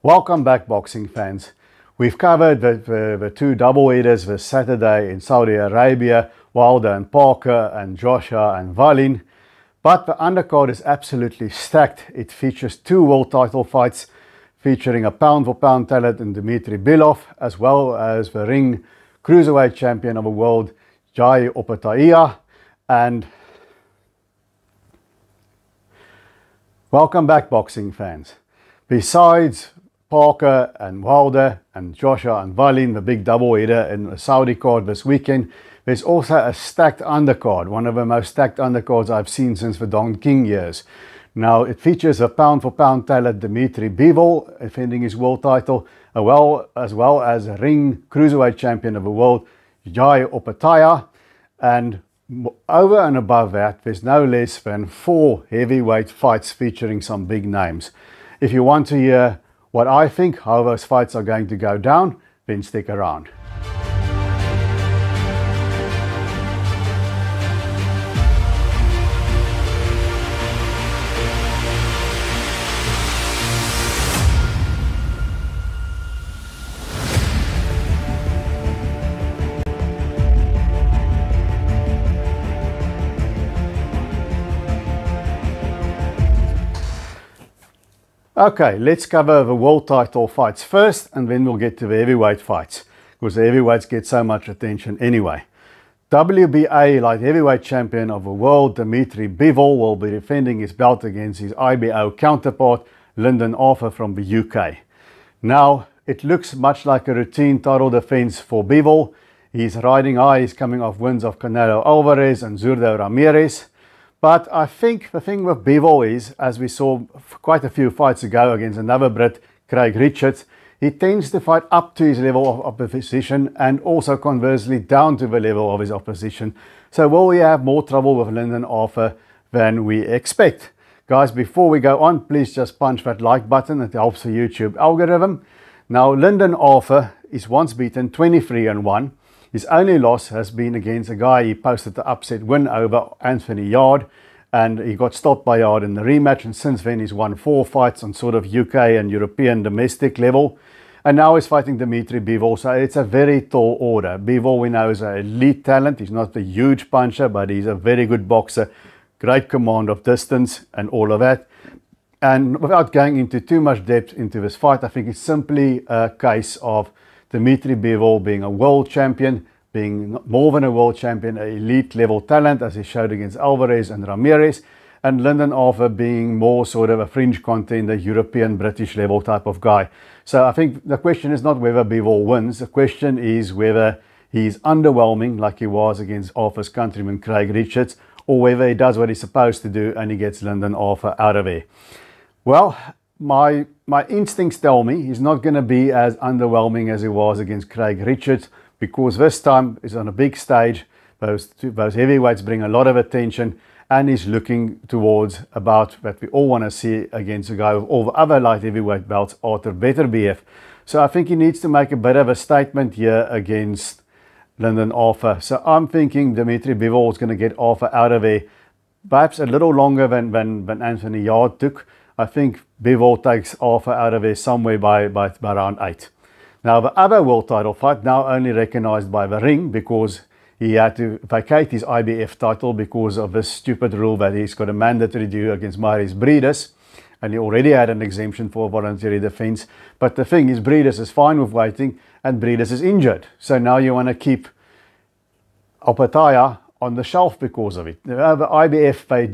Welcome back, boxing fans. We've covered the two double headers this Saturday in Saudi Arabia, Wilder and Parker and Joshua and Wallin. But the undercard is absolutely stacked. It features two world title fights featuring a pound-for-pound talent in Dmitry Belov, as well as the ring cruiserweight champion of the world, Jai Opetaia. And welcome back, boxing fans. Besides Parker and Wilder and Joshua and Wallin, the big doubleheader in the Saudi card this weekend, there's also a stacked undercard, one of the most stacked undercards I've seen since the Don King years. Now, it features a pound-for-pound talent, Dmitry Bivol, defending his world title, as well as a ring cruiserweight champion of the world, Jai Opetaia. And over and above that, there's no less than 4 heavyweight fights featuring some big names. If you want to hear what I think, how those fights are going to go down, then stick around. Okay, let's cover the world title fights first, and then we'll get to the heavyweight fights, because the heavyweights get so much attention anyway. WBA light heavyweight champion of the world, Dmitry Bivol, will be defending his belt against his IBO counterpart, Lyndon Arthur from the UK. Now, it looks much like a routine title defense for Bivol. He's riding high, he's coming off wins of Canelo Alvarez and Zurdo Ramirez. But I think the thing with Bivol is, as we saw quite a few fights ago against another Brit, Craig Richards, he tends to fight up to his level of opposition and also conversely down to the level of his opposition. So will we have more trouble with Lyndon Arthur than we expect? Guys, before we go on, please just punch that like button. It helps the YouTube algorithm. Now, Lyndon Arthur is once beaten 23-1. His only loss has been against a guy he posted the upset win over, Anthony Yard, and he got stopped by Yard in the rematch, and since then he's won 4 fights on sort of UK and European domestic level, and now he's fighting Dmitry Bivol, so it's a very tall order. Bivol, we know, is an elite talent. He's not a huge puncher, but he's a very good boxer, great command of distance and all of that. And without going into too much depth into this fight, I think it's simply a case of Dmitry Bivol being a world champion, being more than a world champion, an elite level talent as he showed against Alvarez and Ramirez, and Lyndon Arthur being more sort of a fringe contender, European, British level type of guy. So I think the question is not whether Bivol wins, the question is whether he's underwhelming like he was against Arthur's countryman Craig Richards, or whether he does what he's supposed to do and he gets Lyndon Arthur out of there. Well, my instincts tell me he's not going to be as underwhelming as he was against Craig Richards, because this time he's on a big stage. Those heavyweights bring a lot of attention, and he's looking towards about what we all want to see against a guy with all the other light heavyweight belts, Arthur Beterbiev. So I think he needs to make a bit of a statement here against Lyndon Arthur. So I'm thinking Dmitry Bivol is going to get Arthur out of there perhaps a little longer than Anthony Yard took. I think Bivol takes Arthur out of there somewhere by round 8. Now, the other world title fight, now only recognized by the ring because he had to vacate his IBF title because of this stupid rule that he's got a mandatory due against Maurice Breeders, and he already had an exemption for voluntary defense. But the thing is, Breeders is fine with waiting and Breeders is injured. So now you want to keep Opetaia on the shelf because of it. The IBF, they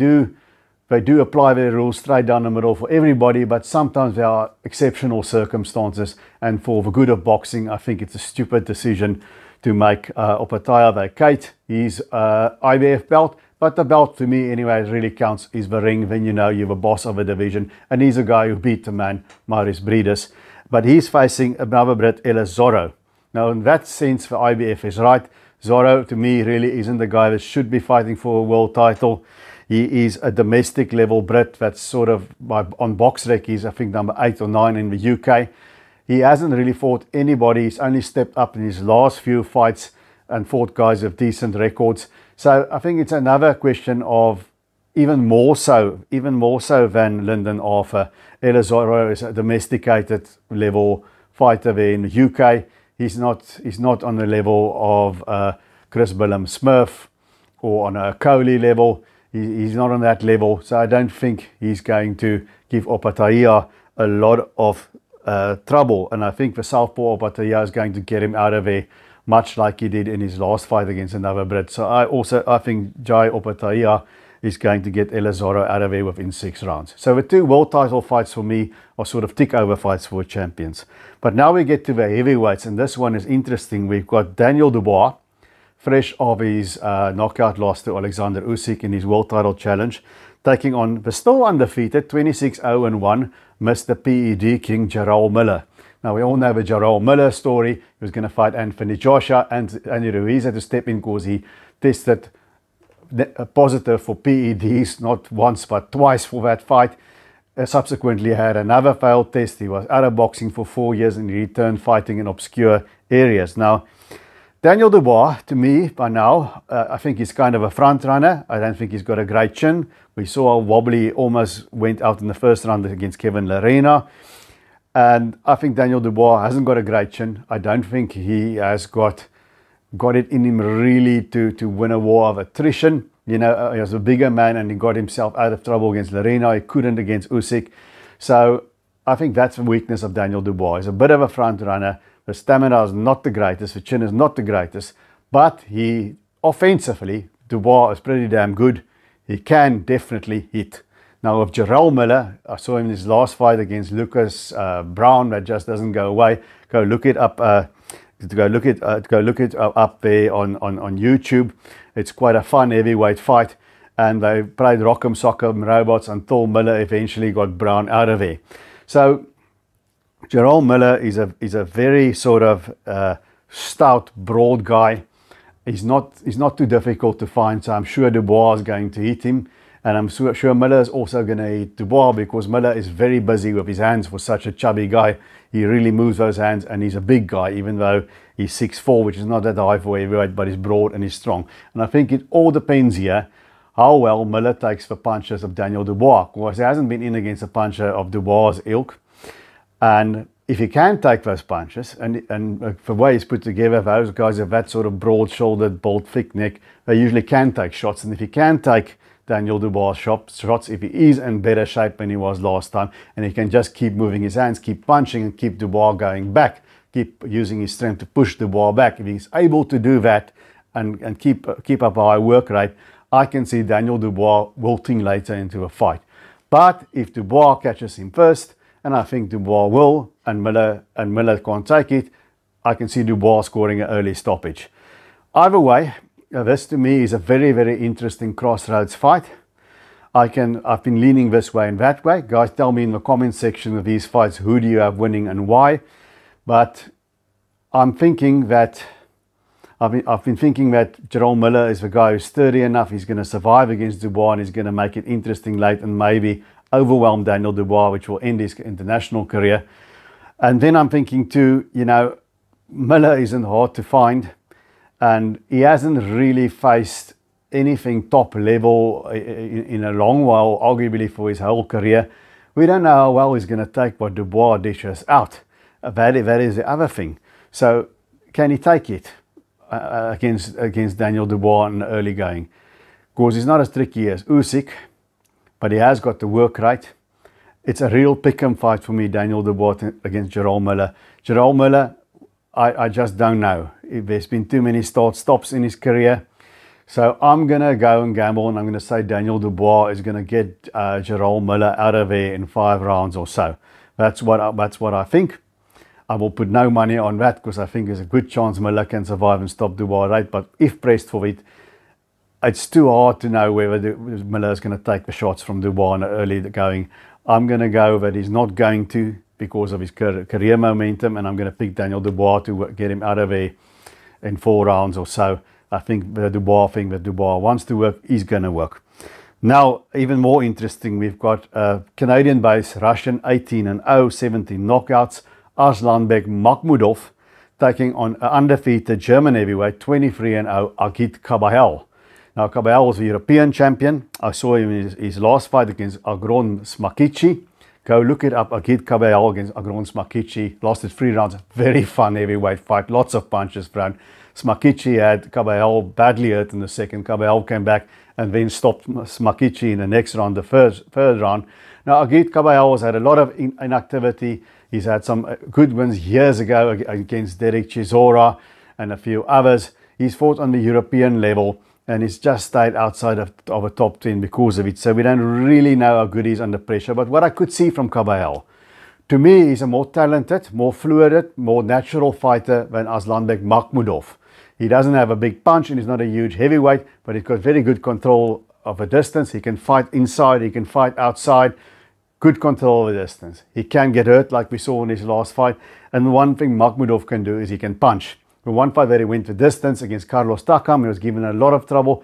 do apply their rules straight down the middle for everybody, but sometimes there are exceptional circumstances, and for the good of boxing, I think it's a stupid decision to make Opetaia vacate his IBF belt. But the belt, to me anyway, really counts is the ring. Then you know you're the boss of a division, and he's a guy who beat the man, Maurice Breeders. But he's facing another Brit, Ellis Zorro. Now, in that sense, the IBF is right. Zorro, to me, really isn't the guy that should be fighting for a world title. He is a domestic level Brit that's sort of, on BoxRec, he's I think number 8 or 9 in the UK. He hasn't really fought anybody. He's only stepped up in his last few fights and fought guys with decent records. So I think it's another question of even more so than Lyndon Arthur. Elizoro is a domesticated level fighter there in the UK. He's not on the level of Chris Billum-Smith or on a Coley level. He's not on that level, so I don't think he's going to give Opatahia a lot of trouble. And I think the southpaw Opatahia is going to get him out of there, much like he did in his last fight against another Brit. So I think Jai Opatahia is going to get Elizoro out of there within 6 rounds. So the 2 world title fights for me are sort of tick-over fights for champions. But now we get to the heavyweights, and this one is interesting. We've got Daniel Dubois, fresh of his knockout loss to Alexander Usyk in his world title challenge, taking on the still undefeated 26-0-1 Mr. PED King Jarrell Miller. Now we all know the Jarrell Miller story. He was going to fight Anthony Joshua, and Andy Ruiz had to step in because he tested positive for PEDs, not once but twice for that fight. Subsequently had another failed test. He was out of boxing for 4 years and he returned fighting in obscure areas. Now, Daniel Dubois, to me, by now, I think he's kind of a front runner. I don't think he's got a great chin. We saw how wobbly he almost went out in the first round against Kevin Lerena. And I think Daniel Dubois hasn't got a great chin. I don't think he has got it in him really to win a war of attrition. You know, he was a bigger man and he got himself out of trouble against Lerena. He couldn't against Usyk. So I think that's the weakness of Daniel Dubois. He's a bit of a front runner. The stamina is not the greatest. The chin is not the greatest. But he, offensively, Dubois is pretty damn good. He can definitely hit. Now with Jarrell Miller, I saw him in his last fight against Lucas Brown. That just doesn't go away. Go look it up. Go look it up there on YouTube. It's quite a fun heavyweight fight, and they played rock'em sock'em robots until Miller eventually got Brown out of there. So Jarrell Miller is a very sort of stout, broad guy. He's not too difficult to find, so I'm sure Dubois is going to hit him, and I'm sure Miller is also going to hit Dubois because Miller is very busy with his hands for such a chubby guy. He really moves those hands, and he's a big guy, even though he's 6'4", which is not that high for heavyweight, but he's broad and he's strong. And I think it all depends here how well Miller takes the punches of Daniel Dubois, because he hasn't been in against a puncher of Dubois' ilk. And if he can take those punches, and the way he's put together, those guys have that sort of broad-shouldered, bold, thick neck, they usually can take shots. And if he can take Daniel Dubois shots, if he is in better shape than he was last time, and he can just keep moving his hands, keep punching, and keep Dubois going back, keep using his strength to push Dubois back, if he's able to do that and keep up a high work rate, I can see Daniel Dubois wilting later into a fight. But if Dubois catches him first, and I think Dubois will, and Miller can't take it, I can see Dubois scoring an early stoppage. Either way, this to me is a very, very interesting crossroads fight. I've been leaning this way and that way. Guys, tell me in the comment section of these fights, who do you have winning and why? But I'm thinking that I've been thinking that Jarrell Miller is the guy who's sturdy enough. He's going to survive against Dubois, and he's going to make it interesting late and maybe overwhelm Daniel Dubois, which will end his international career. And then I'm thinking too, you know, Miller isn't hard to find, and he hasn't really faced anything top level in a long while, arguably for his whole career. We don't know how well he's going to take what Dubois dishes out. That is the other thing. So can he take it against Daniel Dubois in the early going? Because he's not as tricky as Usyk, but he has got the work rate. It's a real pick-em fight for me, Daniel Dubois against Jarrell Miller. Jarrell Miller, I just don't know. There's been too many start-stops in his career. So I'm going to go and gamble, and I'm going to say Daniel Dubois is going to get Jarrell Miller out of there in 5 rounds or so. That's what I think. I will put no money on that because I think there's a good chance Miller can survive and stop Dubois right. But if pressed for it, it's too hard to know whether Miller is going to take the shots from Dubois in the early going. I'm going to go that he's not going to because of his career momentum, and I'm going to pick Daniel Dubois to get him out of there in 4 rounds or so. I think the Dubois thing that Dubois wants to work is going to work. Now, even more interesting, we've got Canadian-based Russian 18-0, 17 knockouts, Arslanbek Makhmudov, taking on undefeated German heavyweight 23-0 Agit Kabayel. Now, Caballero was a European champion. I saw him in his last fight against Agron Smakici. Go look it up. Agit Caballero against Agron Smakici. Lasted 3 rounds. Very fun heavyweight fight. Lots of punches thrown. Smakici had Caballero badly hurt in the second. Caballero came back and then stopped Smakici in the next round, the third round. Now, Agit Caballero has had a lot of inactivity. He's had some good wins years ago against Derek Chisora and a few others. He's fought on the European level and he's just stayed outside of a top 10 because of it. So we don't really know how good he is under pressure. But what I could see from Caballero, to me, he's a more talented, more fluid, more natural fighter than Aslanbek Makhmudov. He doesn't have a big punch and he's not a huge heavyweight, but he's got very good control of a distance. He can fight inside, he can fight outside. Good control of the distance. He can get hurt like we saw in his last fight. And one thing Makhmudov can do is he can punch. The one fight that he went the distance against Carlos Takam, he was given a lot of trouble.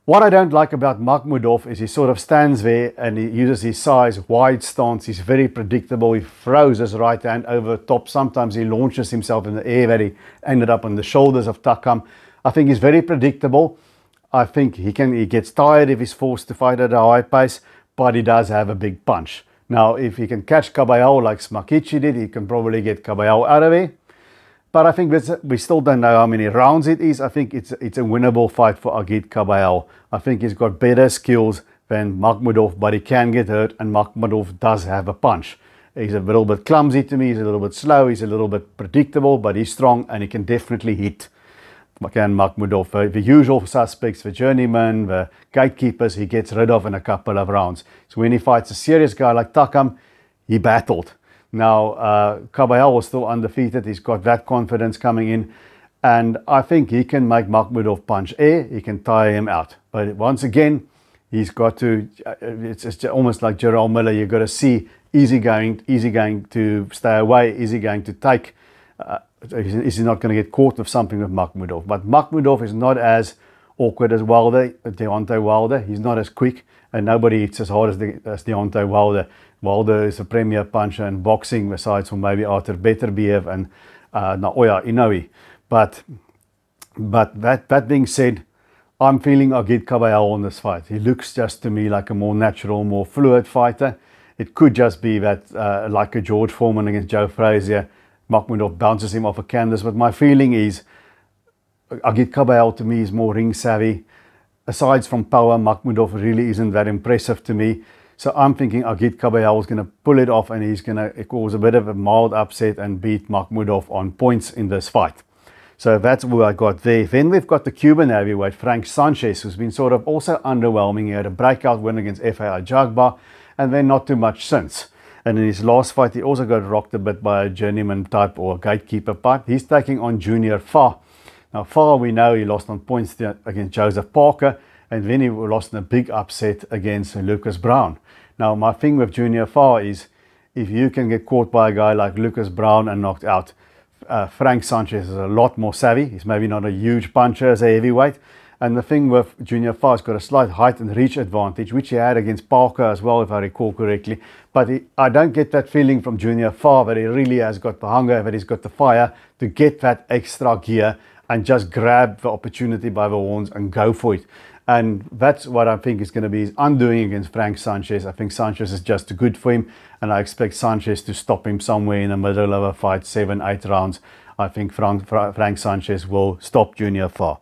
What I don't like about Makhmudov is he sort of stands there and he uses his size, wide stance. He's very predictable. He throws his right hand over the top. Sometimes he launches himself in the air where he ended up on the shoulders of Takam. I think he's very predictable. I think he gets tired if he's forced to fight at a high pace, but he does have a big punch. Now, if he can catch Caballero like Smakici did, he can probably get Caballero out of there. But I think we still don't know how many rounds it is. I think it's a winnable fight for Agit Caballero. I think he's got better skills than Makhmudov, but he can get hurt, and Makhmudov does have a punch. He's a little bit clumsy to me, he's a little bit slow, he's a little bit predictable, but he's strong and he can definitely hit. Can Makhmudov, the usual suspects, the journeyman, the gatekeepers, he gets rid of in a couple of rounds. So when he fights a serious guy like Takam, he battled. Now, Caballero was still undefeated. He's got that confidence coming in. And I think he can make Makhmudov punch air. He can tire him out. But once again, he's got to, it's almost like Gerald Miller. You've got to see, is he going to stay away? Is he going to take? Is he not going to get caught with something with Makhmudov? But Makhmudov is not as awkward as Deontay Wilder. He's not as quick. And nobody hits as hard as Deontay Wilder. Wilder is a premier puncher in boxing, besides from maybe Arthur Beterbiev and Naoya Inoue. But that being said, I'm feeling Agit Caballero on this fight. He looks just to me like a more natural, more fluid fighter. It could just be that, like a George Foreman against Joe Frazier, Makhmudov bounces him off a canvas. But my feeling is Agit Caballero to me is more ring savvy. Aside from power, Makhmudov really isn't that impressive to me. So I'm thinking Agit Caballero is going to pull it off and he's going to cause a bit of a mild upset and beat Makhmudov on points in this fight. So that's what I got there. Then we've got the Cuban heavyweight, Frank Sanchez, who's been sort of also underwhelming. He had a breakout win against F.A. Ajagba and then not too much since. And in his last fight, he also got rocked a bit by a journeyman type or a gatekeeper type. He's taking on Junior Fa. Now, Fa, we know he lost on points against Joseph Parker, and then he lost in a big upset against Lucas Brown. Now, my thing with Junior Fa is, if you can get caught by a guy like Lucas Brown and knocked out, Frank Sanchez is a lot more savvy. He's maybe not a huge puncher as a heavyweight. And the thing with Junior Fa, he's got a slight height and reach advantage, which he had against Parker as well, if I recall correctly. But I don't get that feeling from Junior Fa that he really has got the hunger, that he's got the fire to get that extra gear and just grab the opportunity by the horns and go for it. And that's what I think is going to be his undoing against Frank Sanchez. I think Sanchez is just too good for him, and I expect Sanchez to stop him somewhere in the middle of a fight, 7-8 rounds. I think Frank Sanchez will stop Junior Fa.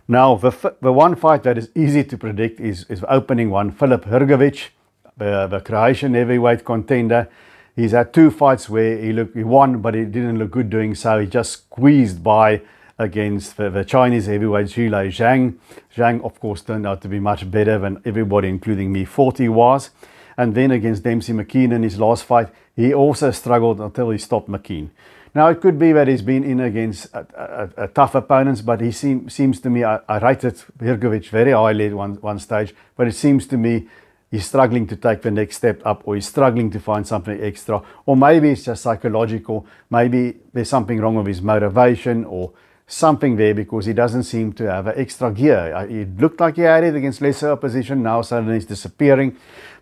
Now, the one fight that is easy to predict is the opening one, Filip Hrgović, the Croatian heavyweight contender. He's had 2 fights where he won, but he didn't look good doing so. He just squeezed by against the Chinese heavyweight Zhilei Zhang. Zhang, of course, turned out to be much better than everybody, including me, thought he was. And then against Dempsey McKean in his last fight, he also struggled until he stopped McKean. Now, it could be that he's been in against a tough opponents, but he seems to me, I rated Hrgović very highly at one stage, but it seems to me he's struggling to take the next step up, or he's struggling to find something extra, or maybe it's just psychological. Maybe there's something wrong with his motivation or something there, because he doesn't seem to have an extra gear. It looked like he had it against lesser opposition. Now suddenly he's disappearing.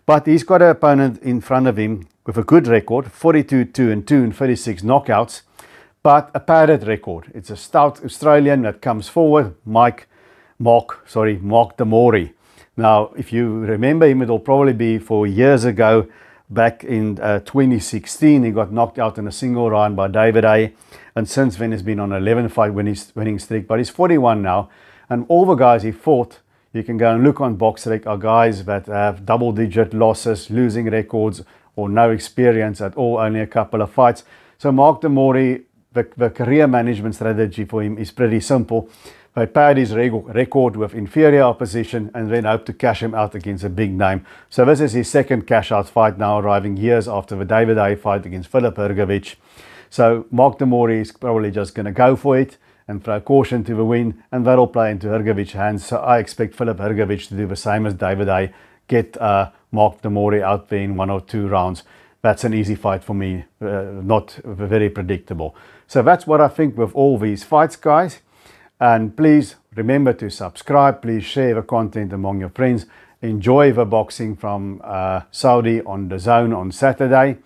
But he's got an opponent in front of him with a good record, 42-2-2 and 36 knockouts, but a padded record. It's a stout Australian that comes forward, Mike Mark Demori. Now, if you remember him, it'll probably be 4 years ago, back in 2016. He got knocked out in a single round by David A. And since then, he's been on an 11-fight winning streak. But he's 41 now. And all the guys he fought, you can go and look on BoxRec, are guys that have double-digit losses, losing records, or no experience at all, only a couple of fights. So Mark Demori, the career management strategy for him is pretty simple. They pad his record with inferior opposition and then hope to cash him out against a big name. So this is his second cash-out fight now, arriving years after the David A fight against Filip Hrgović. So Mark Demori is probably just going to go for it and throw caution to the wind, and that'll play into Hrgovic's hands. So I expect Filip Hrgović to do the same as David A, get Mark Demori out there in 1 or 2 rounds. That's an easy fight for me, not very predictable. So that's what I think with all these fights, guys. And please remember to subscribe. Please share the content among your friends. Enjoy the boxing from Saudi on the Zone on Saturday.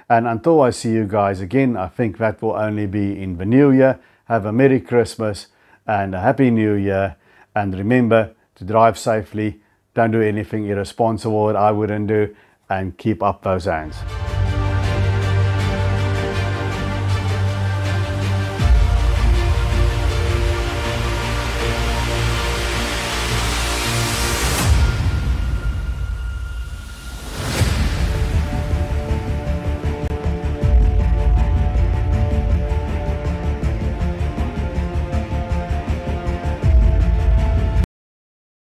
And until I see you guys again, I think that will only be in the new year. Have a Merry Christmas and a Happy New Year. And remember to drive safely. Don't do anything irresponsible that I wouldn't do. And keep up those hands.